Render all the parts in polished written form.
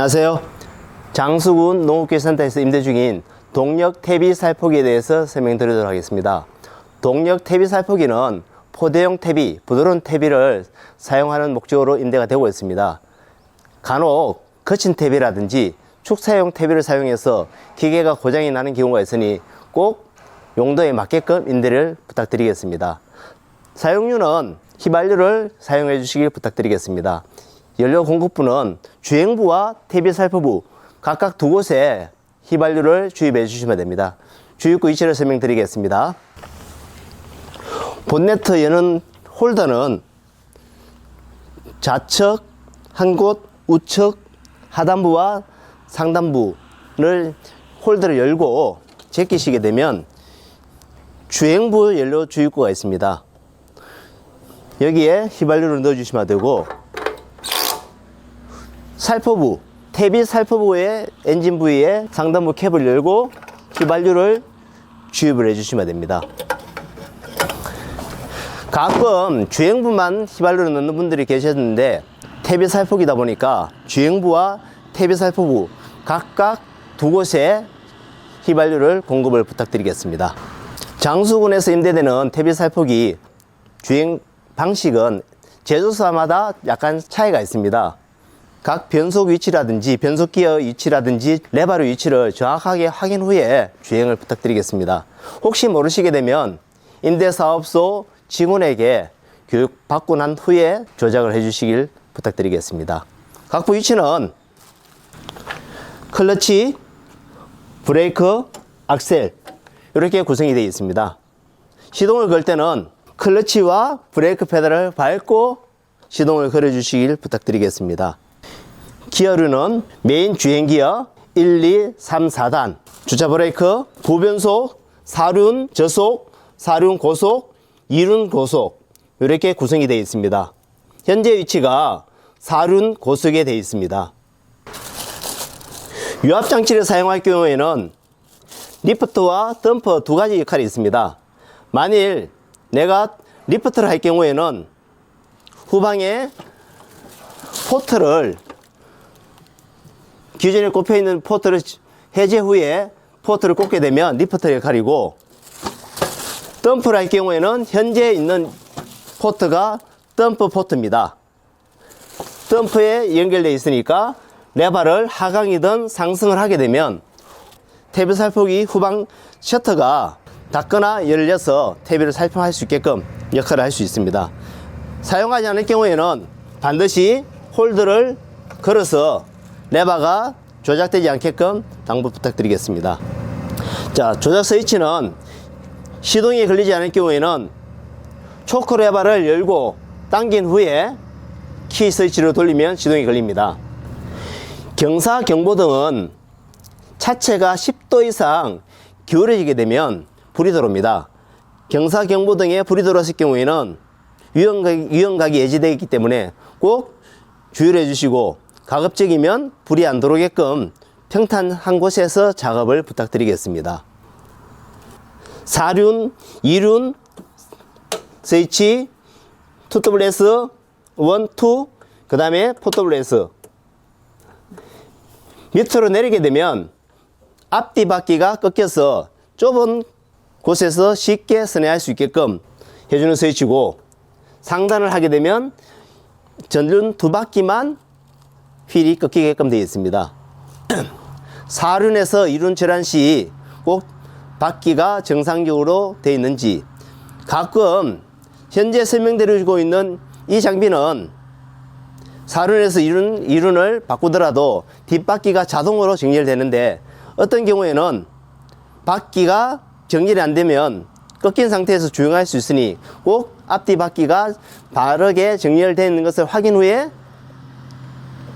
안녕하세요. 장수군 농업기술센터에서 임대 중인 동력 퇴비 살포기에 대해서 설명드리도록 하겠습니다. 동력 퇴비 살포기는 포대용 퇴비, 부드러운 퇴비를 사용하는 목적으로 임대가 되고 있습니다. 간혹 거친 퇴비라든지 축사용 퇴비를 사용해서 기계가 고장이 나는 경우가 있으니 꼭 용도에 맞게끔 임대를 부탁드리겠습니다. 사용료는 휘발유를 사용해 주시길 부탁드리겠습니다. 연료 공급부는 주행부와 퇴비 살포부 각각 두 곳에 휘발유를 주입해 주시면 됩니다. 주입구 위치를 설명드리겠습니다. 본네트 여는 홀더는 좌측 한 곳, 우측 하단부와 상단부를 홀더를 열고 제끼시게 되면 주행부 연료 주입구가 있습니다. 여기에 휘발유를 넣어 주시면 되고, 살포부, 퇴비 살포부의 엔진 부위에 상단부 캡을 열고 휘발유를 주입을 해 주시면 됩니다. 가끔 주행부만 휘발유를 넣는 분들이 계셨는데, 퇴비 살포기다 보니까 주행부와 퇴비 살포부 각각 두 곳에 휘발유를 공급을 부탁드리겠습니다. 장수군에서 임대되는 퇴비 살포기 주행 방식은 제조사마다 약간 차이가 있습니다. 각 변속 위치라든지 변속 기어 위치라든지 레바르 위치를 정확하게 확인 후에 주행을 부탁드리겠습니다. 혹시 모르시게 되면 임대사업소 직원에게 교육 받고 난 후에 조작을 해 주시길 부탁드리겠습니다. 각부 위치는 클러치, 브레이크, 악셀 이렇게 구성이 되어 있습니다. 시동을 걸 때는 클러치와 브레이크 페달을 밟고 시동을 걸어 주시길 부탁드리겠습니다. 기어류는 메인 주행 기어 1, 2, 3, 4단, 주차 브레이크, 부변속, 4륜 저속, 4륜 고속, 2륜 고속 이렇게 구성이 되어 있습니다. 현재 위치가 4륜 고속에 되어 있습니다. 유압장치를 사용할 경우에는 리프트와 덤퍼 두 가지 역할이 있습니다. 만일 내가 리프트를 할 경우에는 후방에 포트를 기존에 꼽혀 있는 포트를 해제 후에 포트를 꽂게 되면 리프트 역할이고, 덤프를 할 경우에는 현재 있는 포트가 덤프 포트입니다. 덤프에 연결되어 있으니까 레바를 하강이든 상승을 하게 되면 퇴비 살포기 후방 셔터가 닫거나 열려서 퇴비를 살포할 수 있게끔 역할을 할 수 있습니다. 사용하지 않을 경우에는 반드시 홀더를 걸어서 레바가 조작되지 않게끔 당부 부탁드리겠습니다. 자, 조작 스위치는 시동이 걸리지 않을 경우에는 초크 레바를 열고 당긴 후에 키 스위치를 돌리면 시동이 걸립니다. 경사 경보등은 차체가 10도 이상 기울어지게 되면 불이 들어옵니다. 경사 경보등에 불이 들어왔을 경우에는 위험각이 예지되어 있기 때문에 꼭 주의를 해주시고, 가급적이면 불이 안 들어오게끔 평탄한 곳에서 작업을 부탁드리겠습니다. 4륜, 2륜 스위치 2WS 1, 2, 그 다음에 4WS 밑으로 내리게 되면 앞뒤 바퀴가 꺾여서 좁은 곳에서 쉽게 선회할 수 있게끔 해주는 스위치고, 상단을 하게 되면 전륜 두 바퀴만 휠이 꺾이게끔 되어 있습니다. 4륜에서 2륜 절한 시 꼭 바퀴가 정상적으로 되어 있는지, 가끔 현재 설명드리고 있는 이 장비는 4륜에서 2륜을 바꾸더라도 뒷바퀴가 자동으로 정렬되는데, 어떤 경우에는 바퀴가 정렬이 안 되면 꺾인 상태에서 주행할 수 있으니 꼭 앞뒤 바퀴가 바르게 정렬되어 있는 것을 확인 후에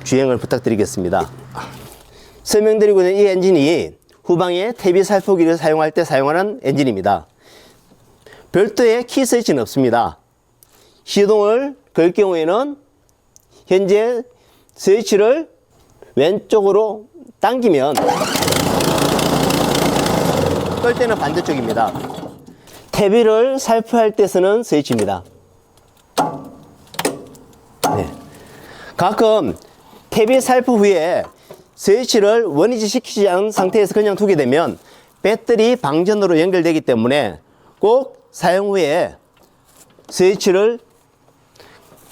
주행을 부탁드리겠습니다. 설명드리고 있는 이 엔진이 후방에 퇴비 살포기를 사용할 때 사용하는 엔진입니다. 별도의 키 스위치는 없습니다. 시동을 걸 경우에는 현재 스위치를 왼쪽으로 당기면 끌 때는 반대쪽입니다. 퇴비를 살포할 때 쓰는 스위치입니다. 네. 가끔 퇴비 살포 후에 스위치를 원위치 시키지 않은 상태에서 그냥 두게 되면 배터리 방전으로 연결되기 때문에 꼭 사용 후에 스위치를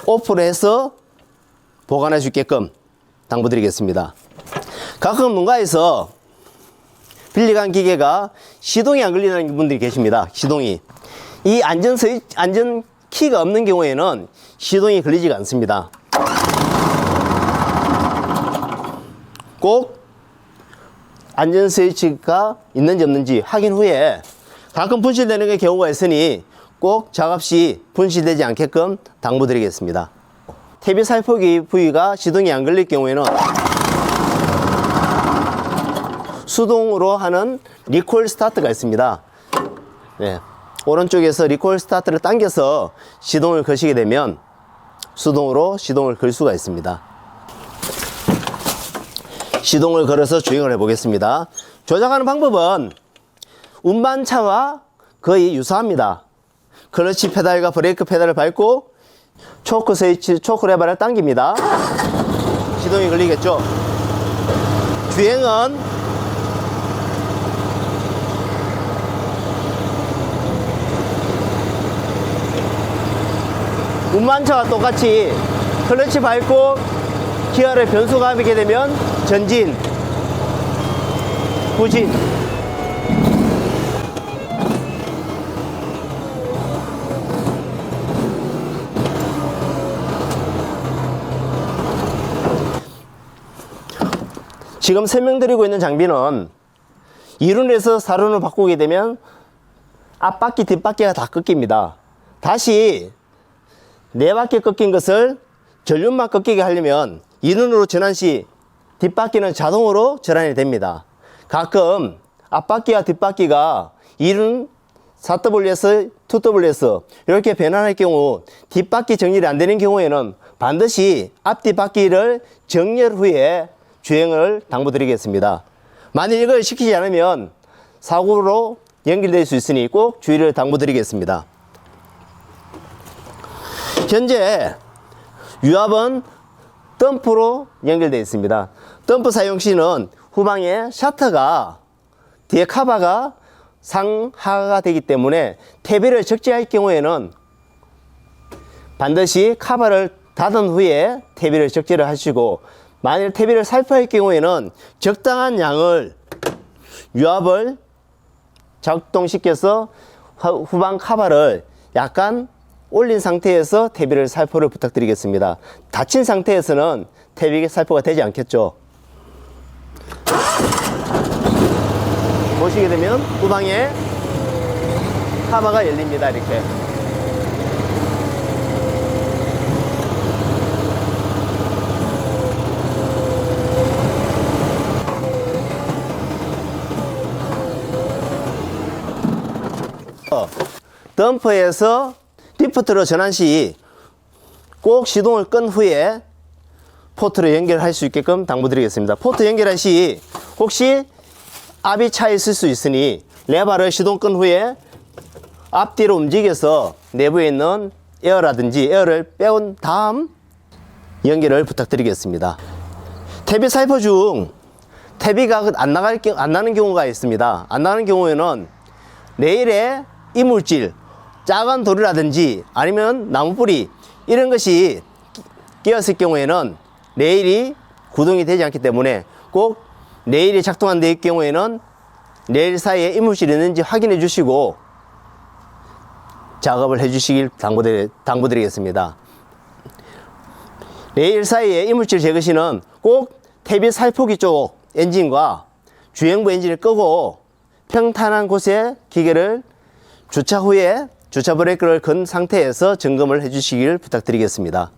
오프로 해서 보관할 수 있게끔 당부드리겠습니다. 가끔 농가에서 빌려간 기계가 시동이 안 걸리는 분들이 계십니다. 시동이. 이 안전 키가 없는 경우에는 시동이 걸리지가 않습니다. 꼭 안전 스위치가 있는지 없는지 확인 후에 가끔 분실되는 경우가 있으니 꼭 작업 시 분실되지 않게끔 당부드리겠습니다. 탭이 살포기 부위가 시동이 안 걸릴 경우에는 수동으로 하는 리콜 스타트가 있습니다. 네. 오른쪽에서 리콜 스타트를 당겨서 시동을 거시게 되면 수동으로 시동을 걸 수가 있습니다. 시동을 걸어서 주행을 해 보겠습니다. 조작하는 방법은 운반차와 거의 유사합니다. 클러치 페달과 브레이크 페달을 밟고 초크 스위치, 초크 레버를 당깁니다. 시동이 걸리겠죠. 주행은 운반차와 똑같이 클러치 밟고 기어를 변속하게 되면 전진, 후진, 지금 설명드리고 있는 장비는 2륜에서 4륜을 바꾸게 되면 앞바퀴, 뒷바퀴가 다 꺾입니다. 다시 4바퀴 꺾인 것을 전륜만 꺾이게 하려면 2륜으로 전환 시 뒷바퀴는 자동으로 전환이 됩니다. 가끔 앞바퀴와 뒷바퀴가 2륜 4W에서 2W에서 이렇게 변환할 경우 뒷바퀴 정렬이 안 되는 경우에는 반드시 앞뒷바퀴를 정렬 후에 주행을 당부드리겠습니다. 만일 이걸 시키지 않으면 사고로 연결될 수 있으니 꼭 주의를 당부드리겠습니다. 현재 유압은 덤프로 연결되어 있습니다. 덤프 사용 시는 후방에 샤터가 뒤에 카바가 상하가 되기 때문에 퇴비를 적재할 경우에는 반드시 카바를 닫은 후에 퇴비를 적재를 하시고, 만일 퇴비를 살포할 경우에는 적당한 양을 유압을 작동시켜서 후방 카바를 약간 올린 상태에서 퇴비를 살포를 부탁드리겠습니다. 닫힌 상태에서는 퇴비 살포가 되지 않겠죠. 보시게 되면 후방에 카바가 열립니다. 이렇게. 덤퍼에서 리프트로 전환 시 꼭 시동을 끈 후에 포트로 연결할 수 있게끔 당부드리겠습니다. 포트 연결할 시 혹시 압이 차 있을 수 있으니 레버를 시동 끈 후에 앞뒤로 움직여서 내부에 있는 에어라든지 에어를 빼온 다음 연결을 부탁드리겠습니다. 퇴비 살포 중 퇴비가 안 나는 경우가 있습니다. 안 나는 경우에는 레일에 이물질, 작은 돌이라든지 아니면 나무뿌리 이런 것이 끼었을 경우에는 레일이 구동이 되지 않기 때문에 꼭 레일이 작동 안 될 경우에는 레일 사이에 이물질이 있는지 확인해 주시고 작업을 해 주시길 당부드리겠습니다. 레일 사이에 이물질 제거 시는 꼭 퇴비 살포기 쪽 엔진과 주행부 엔진을 끄고 평탄한 곳에 기계를 주차 후에 주차 브레이크를 건 상태에서 점검을 해 주시길 부탁드리겠습니다.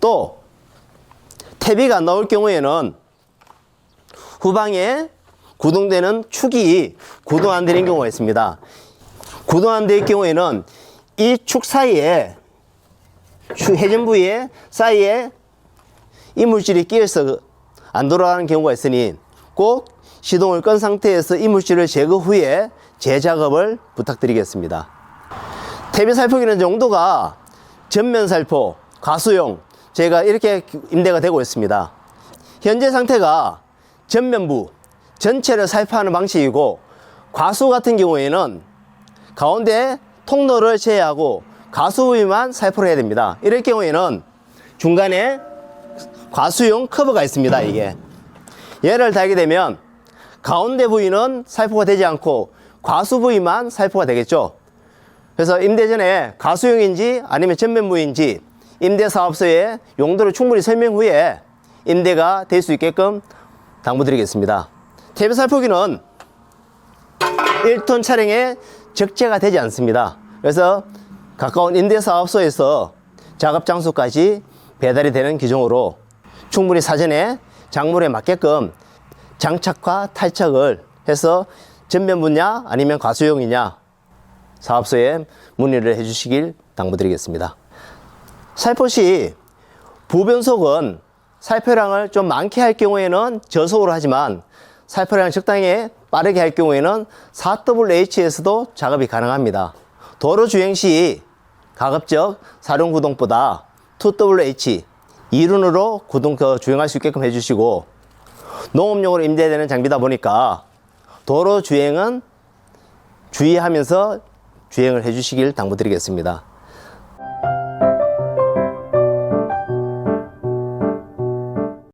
또 퇴비가 안 나올 경우에는 후방에 구동되는 축이 구동 안 되는 경우가 있습니다. 구동 안 될 경우에는 이 축 사이에 회전 부위에 사이에 이물질이 끼어서 안 돌아가는 경우가 있으니 꼭 시동을 끈 상태에서 이물질을 제거 후에 재작업을 부탁드리겠습니다. 퇴비 살포기는 용도가 전면 살포, 가수용 제가 이렇게 임대가 되고 있습니다. 현재 상태가 전면부 전체를 살포하는 방식이고, 과수 같은 경우에는 가운데 통로를 제외하고 과수 부위만 살포를 해야 됩니다. 이럴 경우에는 중간에 과수용 커버가 있습니다. 이게 얘를 달게 되면 가운데 부위는 살포가 되지 않고 과수 부위만 살포가 되겠죠. 그래서 임대 전에 과수용인지 아니면 전면부인지 임대사업소에 용도를 충분히 설명 후에 임대가 될 수 있게끔 당부드리겠습니다. TV 살포기는 1톤 차량에 적재가 되지 않습니다. 그래서 가까운 임대사업소에서 작업 장소까지 배달이 되는 기종으로 충분히 사전에 작물에 맞게끔 장착과 탈착을 해서 전면부냐 아니면 과수용이냐 사업소에 문의를 해주시길 당부드리겠습니다. 살포 시 부변속은 살포량을 좀 많게 할 경우에는 저속으로 하지만 살포량을 적당히 빠르게 할 경우에는 4WH에서도 작업이 가능합니다. 도로 주행 시 가급적 사륜 구동보다 2WH 2륜으로 주행할 수 있게끔 해주시고, 농업용으로 임대되는 장비다 보니까 도로 주행은 주의하면서 주행을 해주시길 당부드리겠습니다.